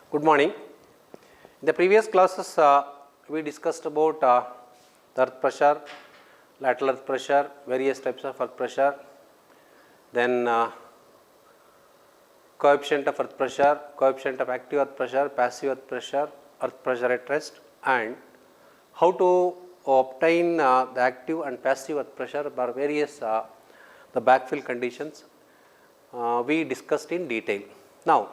Good morning. In the previous classes, we discussed about the earth pressure, lateral earth pressure, various types of earth pressure, then coefficient of earth pressure, coefficient of active earth pressure, passive earth pressure at rest, and how to obtain the active and passive earth pressure for various the backfill conditions we discussed in detail. Now,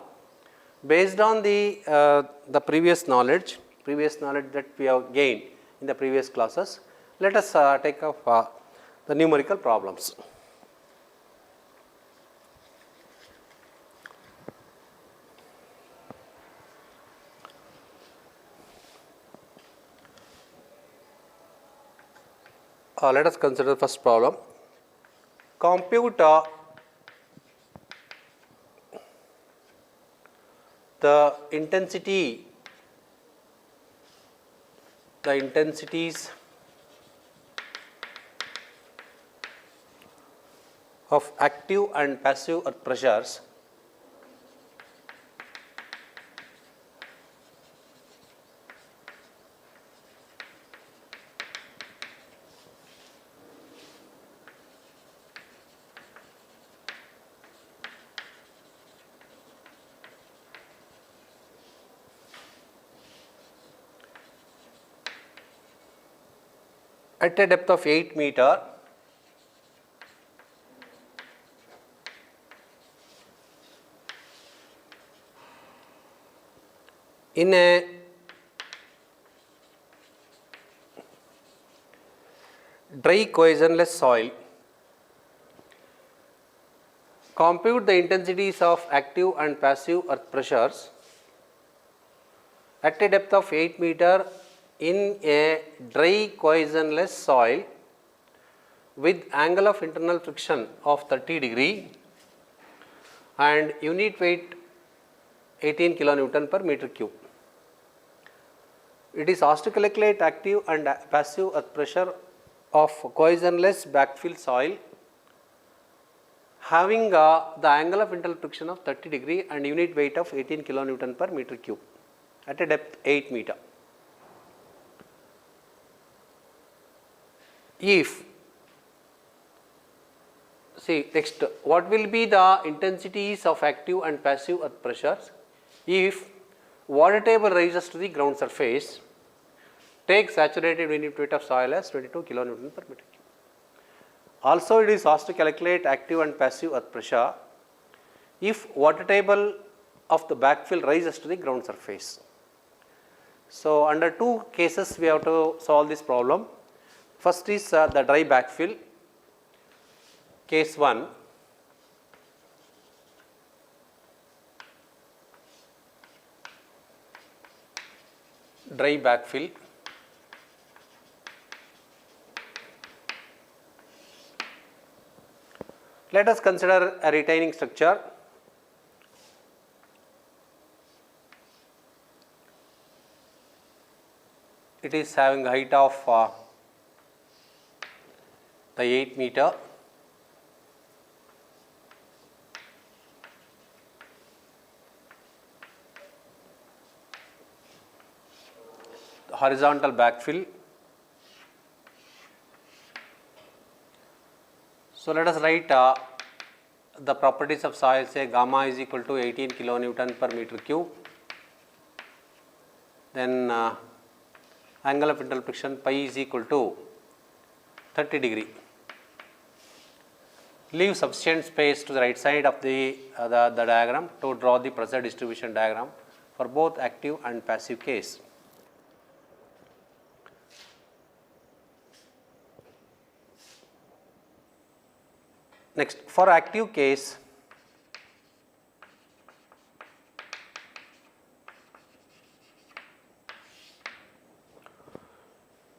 based on the previous knowledge that we have gained in the previous classes, let us take up the numerical problems. Let us consider the first problem. Compute the intensities of active and passive earth pressures at a depth of 8 meter in a dry cohesionless soil. Compute the intensities of active and passive earth pressures at a depth of 8 meter in a dry cohesionless soil with angle of internal friction of 30 degree and unit weight 18 kilonewton per meter cube. It is asked to calculate active and passive earth pressure of cohesionless backfill soil having the angle of internal friction of 30 degree and unit weight of 18 kilonewton per meter cube at a depth 8 meter. If, see next, what will be the intensities of active and passive earth pressures if water table rises to the ground surface? Take saturated unit weight of soil as 22 kilonewton per meter cube. Also, it is asked to calculate active and passive earth pressure if water table of the backfill rises to the ground surface. So, under two cases we have to solve this problem. First is the dry backfill, case 1. Dry backfill. Let us consider a retaining structure. It is having a height of the 8 meter. The horizontal backfill. So, let us write the properties of soil. Say gamma is equal to 18 kilonewton per meter cube. Then angle of internal friction pi is equal to 30 degree. Leave sufficient space to the right side of the diagram to draw the pressure distribution diagram for both active and passive case. Next, for active case,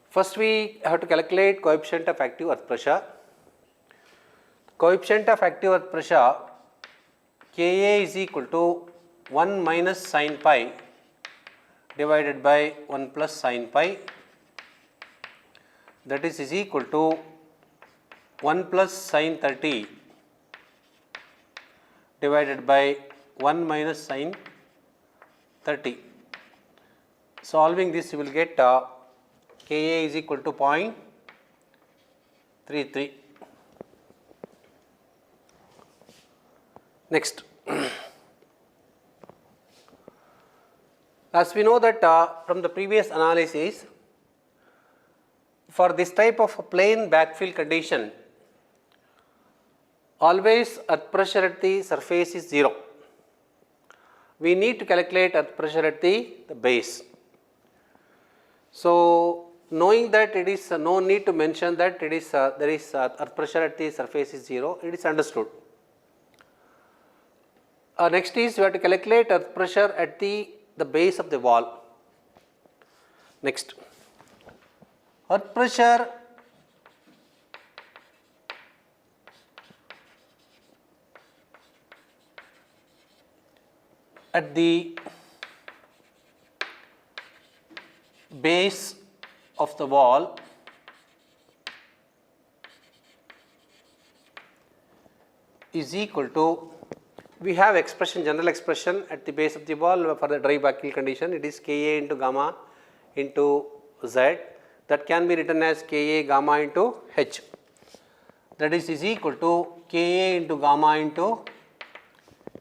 first we have to calculate coefficient of active earth pressure. Coefficient of active earth pressure Ka is equal to 1 minus sin pi divided by 1 plus sin pi, that is equal to 1 plus sin 30 divided by 1 minus sin 30. Solving this, you will get Ka is equal to 0.33. Next, as we know that from the previous analysis, for this type of plane backfill condition, always earth pressure at the surface is 0. We need to calculate earth pressure at the base. So, knowing that it is no need to mention that it is there is earth pressure at the surface is 0, it is understood. Next is we have to calculate earth pressure at the base of the wall. Next, earth pressure at the base of the wall is equal to, we have expression, general expression at the base of the wall for the dry backfill condition, it is Ka into gamma into Z, that can be written as Ka gamma into H, that is equal to Ka into gamma into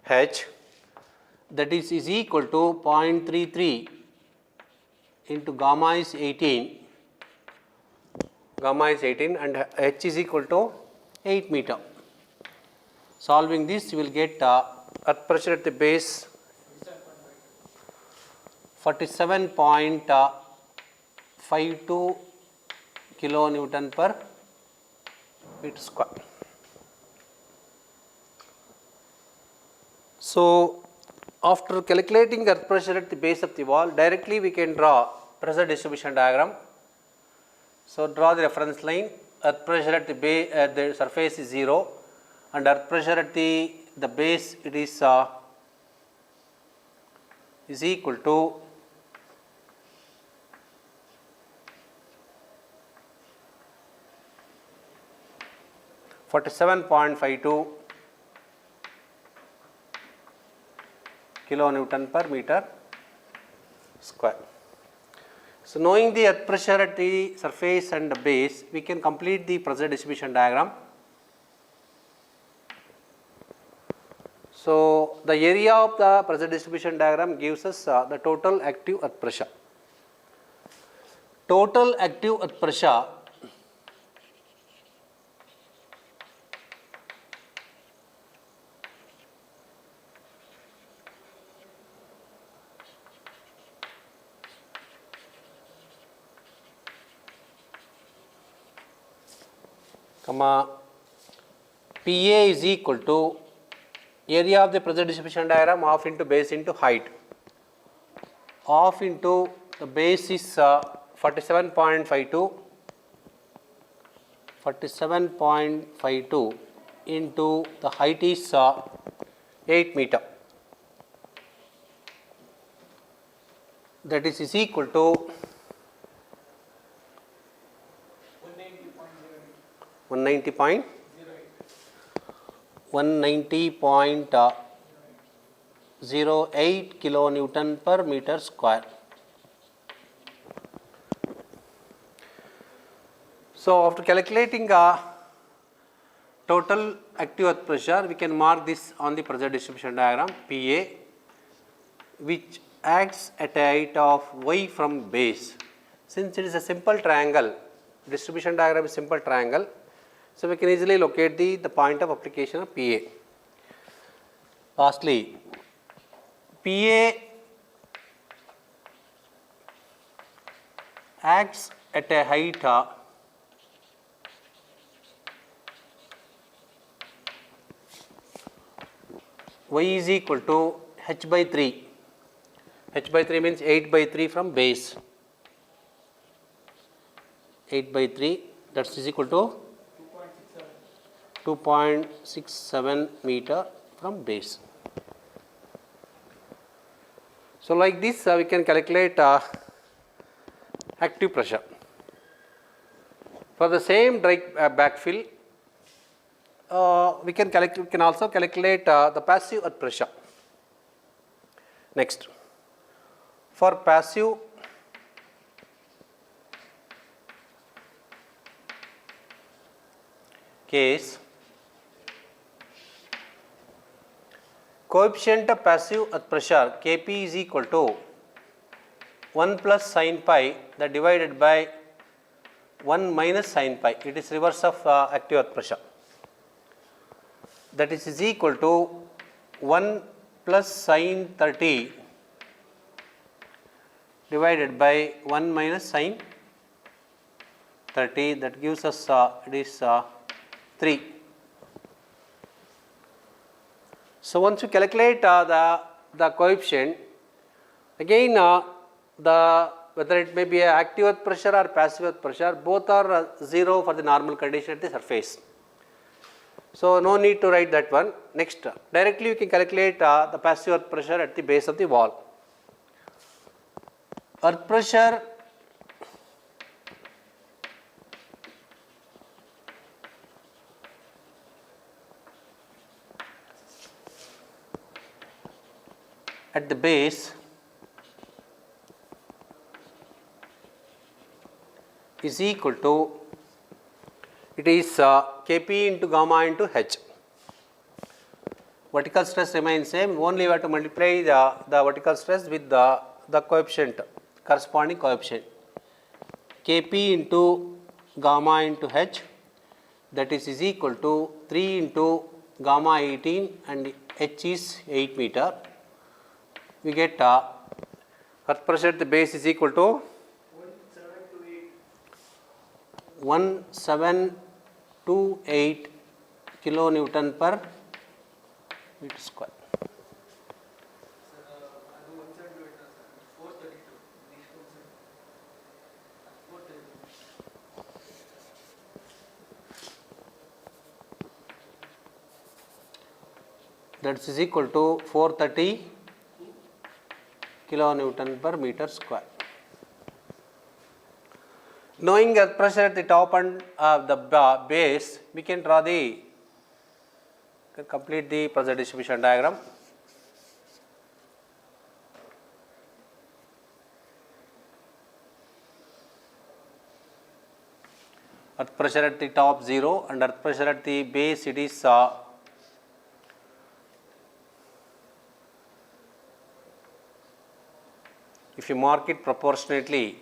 H, that is equal to 0.33 into gamma is 18, and H is equal to 8 meter. Solving this, you will get earth pressure at the base 47.52 kilonewton per meter square. So, after calculating earth pressure at the base of the wall, directly we can draw pressure distribution diagram. So, draw the reference line, earth pressure at the surface is 0, and earth pressure at the base it is equal to 47.52 kilonewton per meter square. So, knowing the earth pressure at the surface and the base, we can complete the pressure distribution diagram. So, the area of the pressure distribution diagram gives us the total active earth pressure. Total active earth pressure comma Pa is equal to area of the pressure distribution diagram half into base into height. Half into the base is 47.52 into the height is 8 meter. That is equal to 190.08 kilonewton per meter square. So, after calculating total active earth pressure, we can mark this on the pressure distribution diagram Pa, which acts at a height of y from base. Since it is a simple triangle, distribution diagram is simple triangle, so we can easily locate the point of application of Pa. Lastly, Pa acts at a height y is equal to h by 3. H by 3 means 8 by 3 from base. 8 by 3, that is equal to 2.67 meter from base. So, like this we can calculate active pressure. For the same dry backfill, we can also calculate the passive earth pressure. Next, For passive case, coefficient of passive earth pressure Kp is equal to 1 plus sin pi that divided by 1 minus sin pi. It is reverse of active earth pressure. That is equal to 1 plus sin 30 divided by 1 minus sin 30, that gives us it is 3. So once you calculate the coefficient, again whether it may be a active earth pressure or passive earth pressure, both are 0 for the normal condition at the surface. So no need to write that one. Next, directly you can calculate the passive earth pressure at the base of the wall. Earth pressure at the base is equal to, it is Kp into gamma into H. Vertical stress remains same, only we have to multiply the vertical stress with the coefficient, corresponding coefficient. Kp into gamma into H, that is equal to 3 into gamma 18 and H is 8 meter. We get earth pressure at the base is equal to 1728 kilonewton per meter square. That is equal to 430 kilonewton per meter square. Knowing earth pressure at the top and the base, we can draw complete the pressure distribution diagram. Earth pressure at the top 0 and earth pressure at the base, it is if you mark it proportionately,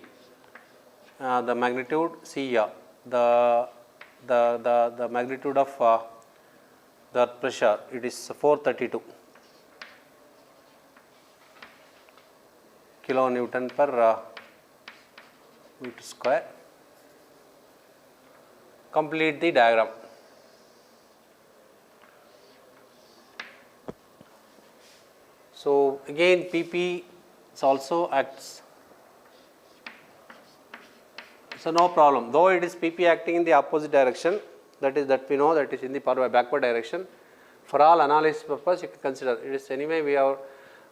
the magnitude, see the magnitude of the earth pressure, it is 432 kilonewton per meter square. Complete the diagram. So again PP also acts. So no problem, though it is PP acting in the opposite direction, that we know that is in the backward direction. For all analysis purpose, you can consider it is anyway we are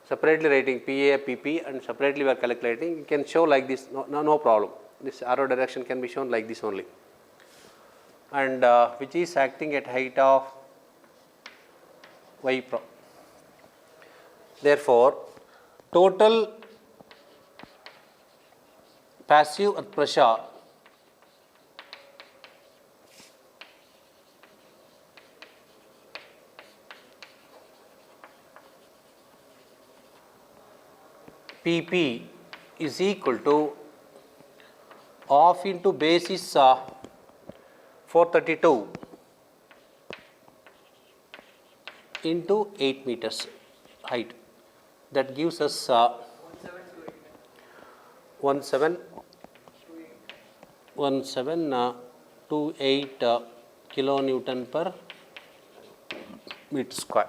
separately writing PA, PP and separately we are calculating. You can show like this, no problem. This arrow direction can be shown like this only. And which is acting at height of y pro. Therefore, total passive earth pressure PP is equal to half into base is 432 into 8 meters height. That gives us 1728 kilonewton per meter square.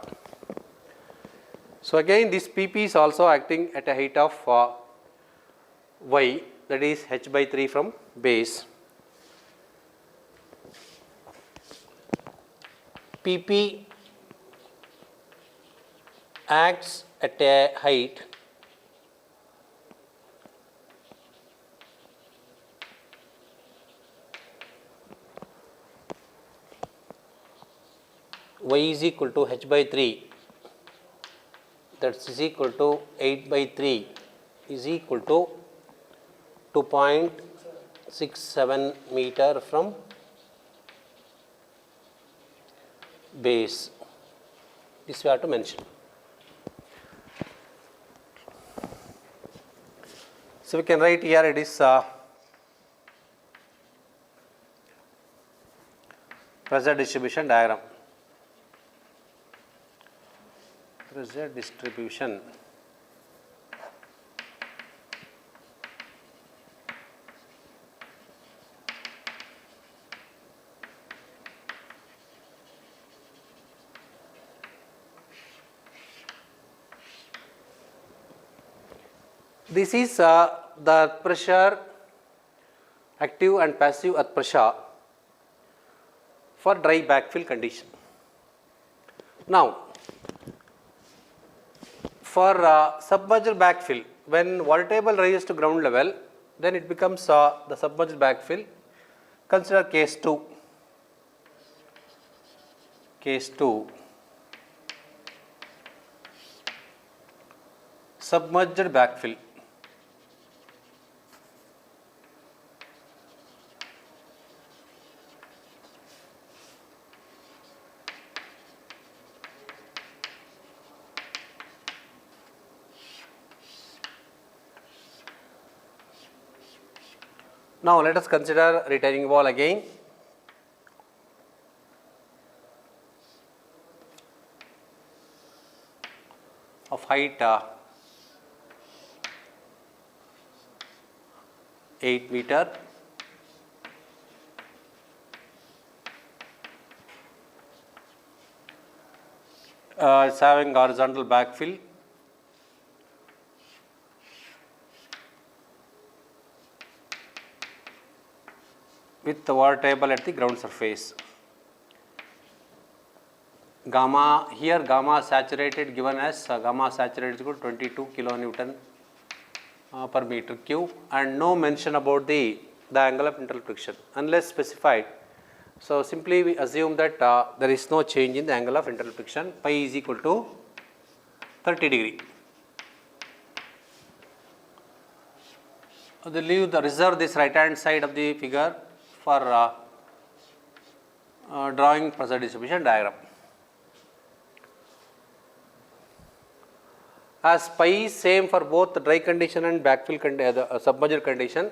So again this PP is also acting at a height of y, that is h by 3 from base. PP acts at a height y is equal to h by 3, that is equal to 8 by 3 is equal to 2.67 meter from base. This we have to mention. So we can write here it is pressure distribution diagram. Pressure distribution. This is the earth pressure, active and passive earth pressure for dry backfill condition. Now, for submerged backfill, when water table rises to ground level, then it becomes the submerged backfill. Consider case 2. Case 2. Submerged backfill. Now let us consider retaining wall again. Of height 8 meter. It's having horizontal backfill. With the water table at the ground surface. Gamma, here gamma saturated given as gamma saturated is equal to 22 kilonewton per meter cube, and no mention about the angle of internal friction unless specified. So simply we assume that there is no change in the angle of internal friction. Pi is equal to 30 degree. They reserve this right hand side of the figure for drawing pressure distribution diagram. As pi is same for both the dry condition and backfill submerged condition,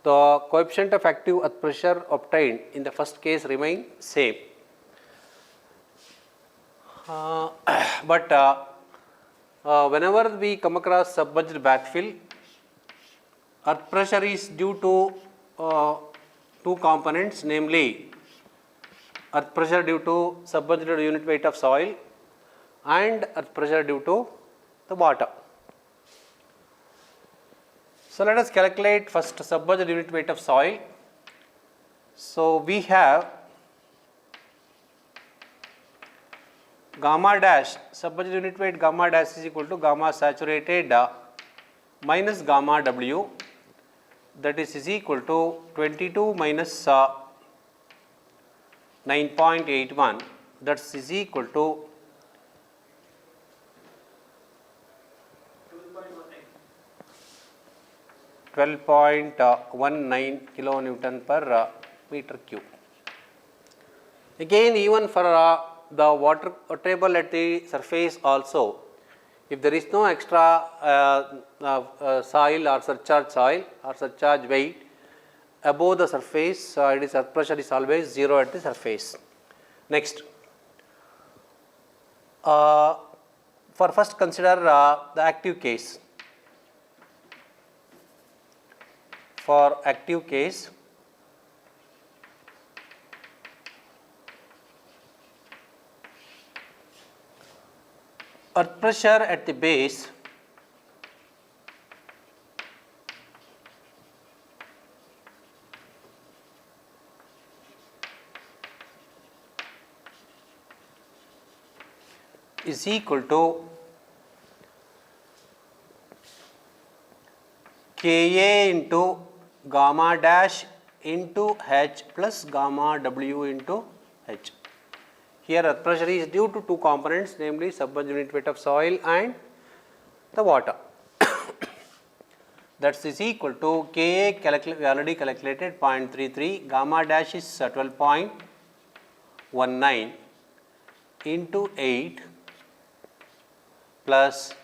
the coefficient of active earth pressure obtained in the first case remain same. But whenever we come across submerged backfill, earth pressure is due to two components, namely earth pressure due to submerged unit weight of soil and earth pressure due to the water. So let us calculate first submerged unit weight of soil. So we have gamma dash, submerged unit weight gamma dash is equal to gamma saturated minus gamma W, that is equal to 22 minus 9.81, that is equal to 12.19 kilonewton per meter cube. Again, even for the water table at the surface also, if there is no extra soil or surcharge weight above the surface, it is earth pressure is always 0 at the surface. Next, for first consider the active case. For active case, earth pressure at the base is equal to Ka into gamma dash into H plus gamma W into H. Here earth pressure is due to two components, namely submerged unit weight of soil and the water. that is equal to Ka we already calculated 0.33, gamma dash is 12.19 into 8 plus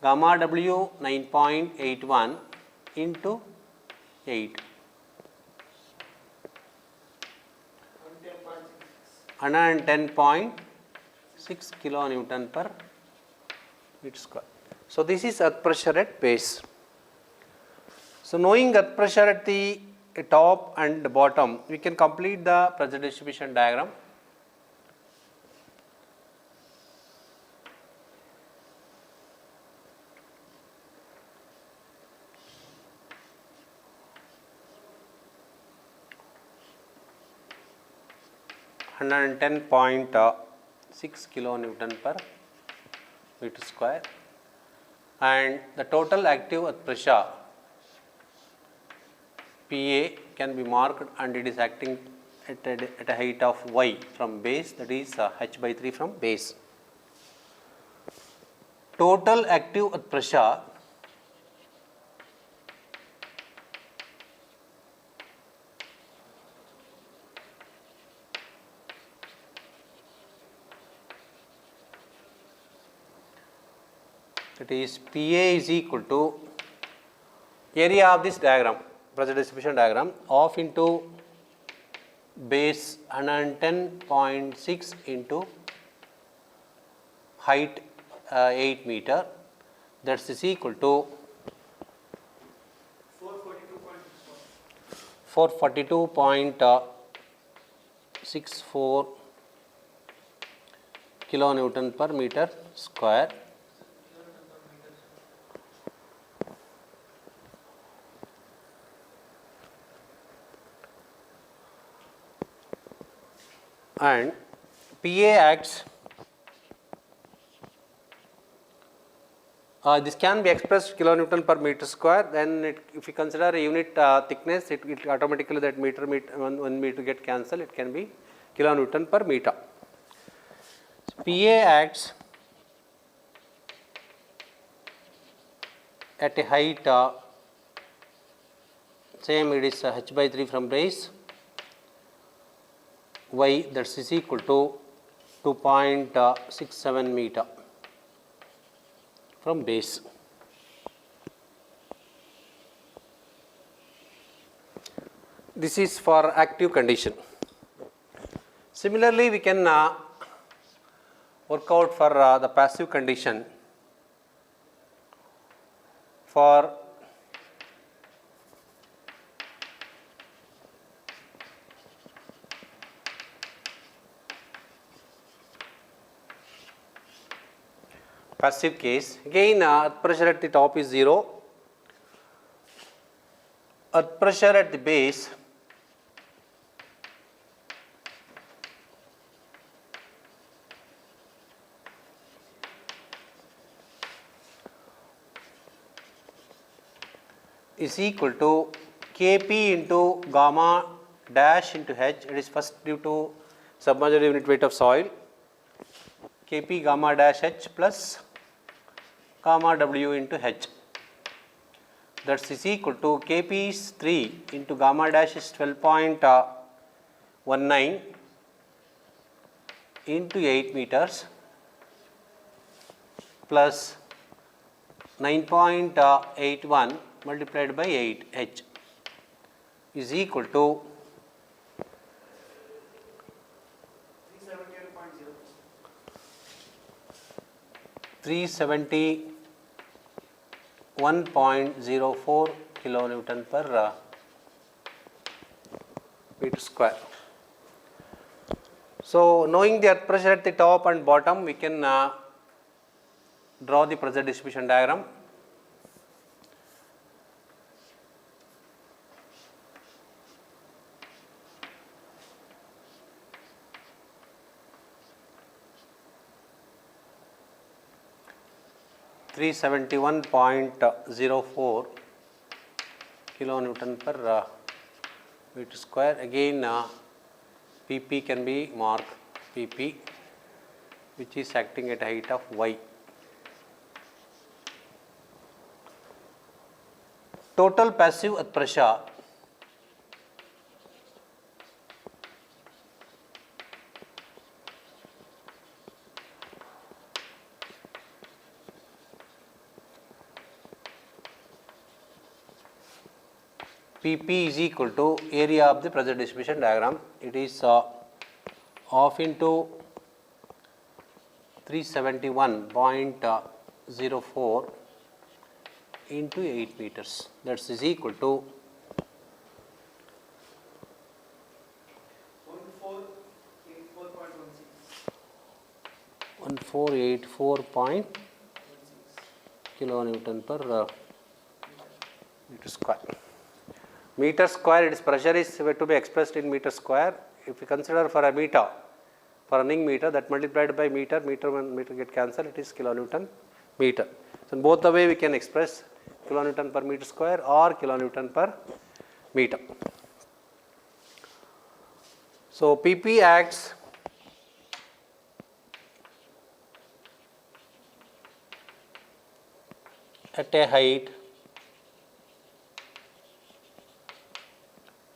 gamma W 9.81 into 8. 110.6 kilonewton per meter square. So, this is earth pressure at base. So, knowing earth pressure at the top and bottom, we can complete the pressure distribution diagram. And 10.6 kilonewton per meter square, and the total active earth pressure Pa can be marked, and it is acting at a height of y from base, that is h by 3 from base. Total active earth pressure that is Pa is equal to area of this diagram, pressure distribution diagram, of into base 110.6 into height 8 meter, that is equal to 442.64 kilonewton per meter square. And Pa acts, this can be expressed kilonewton per meter square, then if you consider a unit thickness, it automatically that one meter get cancelled, it can be kilonewton per meter. So, Pa acts at a height same, it is h by 3 from base, y, that is equal to 2.67 meter from base. This is for active condition. Similarly, we can work out for the passive condition. For passive case, again earth pressure at the top is 0, earth pressure at the base is equal to Kp into gamma dash into H, it is first due to submerged unit weight of soil, Kp gamma dash H plus gamma W into H, that is equal to Kp is 3 into gamma dash is 12.19 into 8 meters plus 9.81 multiplied by 8 H is equal to 371.04 kilonewton per meter square. So, knowing the earth pressure at the top and bottom, we can draw the pressure distribution diagram. Three 71.04 kilonewton per meter square. Again, Pp can be marked Pp, which is acting at a height of y. total passive earth pressure PP is equal to area of the pressure distribution diagram. It is half into 371.04 into 8 meters. That is equal to 1484 kilonewton per meter square. Meter square, its pressure is to be expressed in meter square. If we consider for a meter, for running meter, that multiplied by meter, meter get cancelled, it is kilonewton meter. So, in both the way we can express kilonewton per meter square or kilonewton per meter. So, PP acts at a height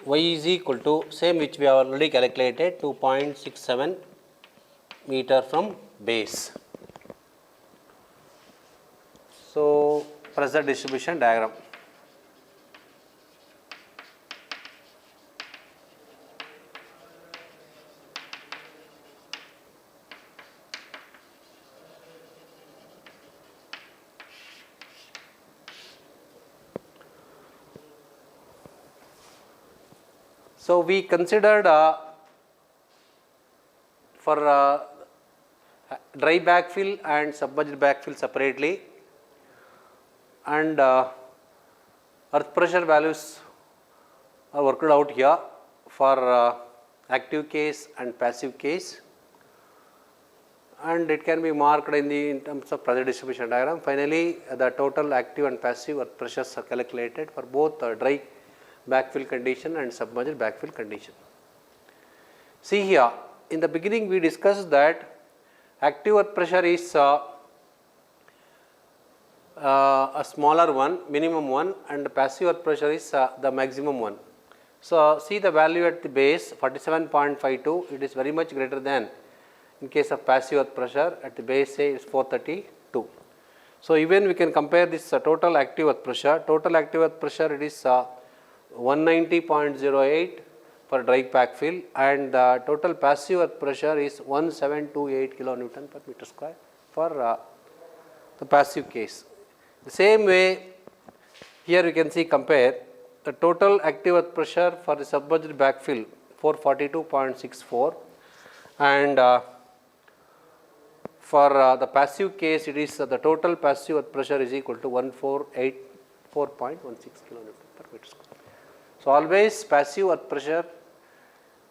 y is equal to same which we have already calculated, 2.67 meter from base. So, pressure distribution diagram. So, we considered for dry backfill and submerged backfill separately, and earth pressure values are worked out here for active case and passive case, and it can be marked in terms of pressure distribution diagram. Finally, the total active and passive earth pressures are calculated for both dry backfill condition and submerged backfill condition. See here, in the beginning we discussed that active earth pressure is a smaller one, minimum one, and the passive earth pressure is the maximum one. So, see the value at the base 47.52, it is very much greater than in case of passive earth pressure. At the base say it is 432. So, even we can compare this total active earth pressure. Total active earth pressure it is 190.08 for dry backfill, and the total passive earth pressure is 1728 kilonewton per meter square for the passive case. The same way here we can see compare the total active earth pressure for the submerged backfill 442.64, and for the passive case it is the total passive earth pressure is equal to 1484.16 kilonewton per meter square. So, always passive earth pressure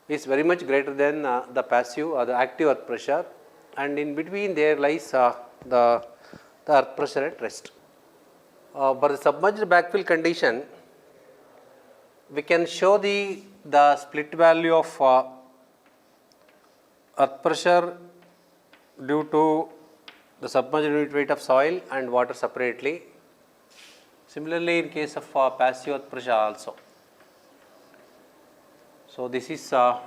is very much greater than the passive or the active earth pressure, and in between there lies the earth pressure at rest. For the submerged backfill condition, we can show the split value of earth pressure due to the submerged unit weight of soil and water separately. Similarly, in case of passive earth pressure also. So, this is Ka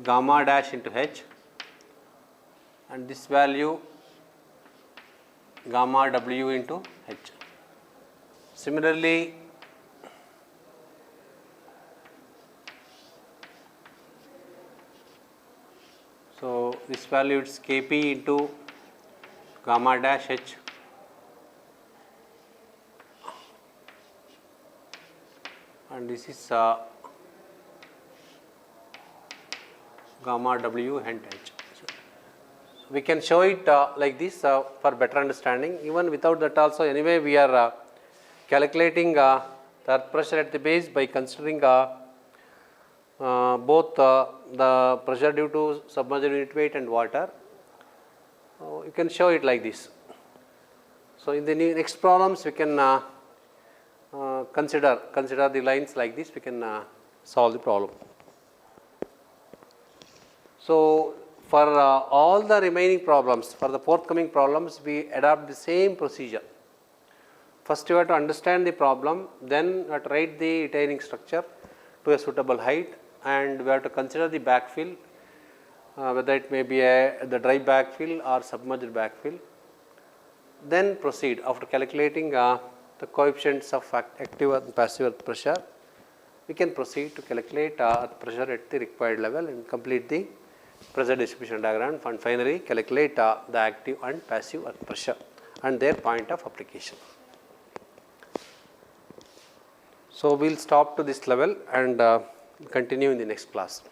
gamma dash into H, and this value gamma W into H. Similarly, so this value is Kp into gamma dash H, and this is gamma W and H. We can show it like this for better understanding. Even without that also, anyway we are calculating the earth pressure at the base by considering both the pressure due to submerged unit weight and water. You can show it like this. So, in the next problems we can consider the lines like this, we can solve the problem. So, for all the remaining problems, for the forthcoming problems, we adopt the same procedure. First you have to understand the problem, then you have to write the retaining structure to a suitable height, and we have to consider the backfill, whether it may be the dry backfill or submerged backfill. Then proceed after calculating the coefficients of active and passive earth pressure. We can proceed to calculate earth pressure at the required level and complete the pressure distribution diagram, and finally calculate the active and passive earth pressure and their point of application. So, we will stop to this level and continue in the next class.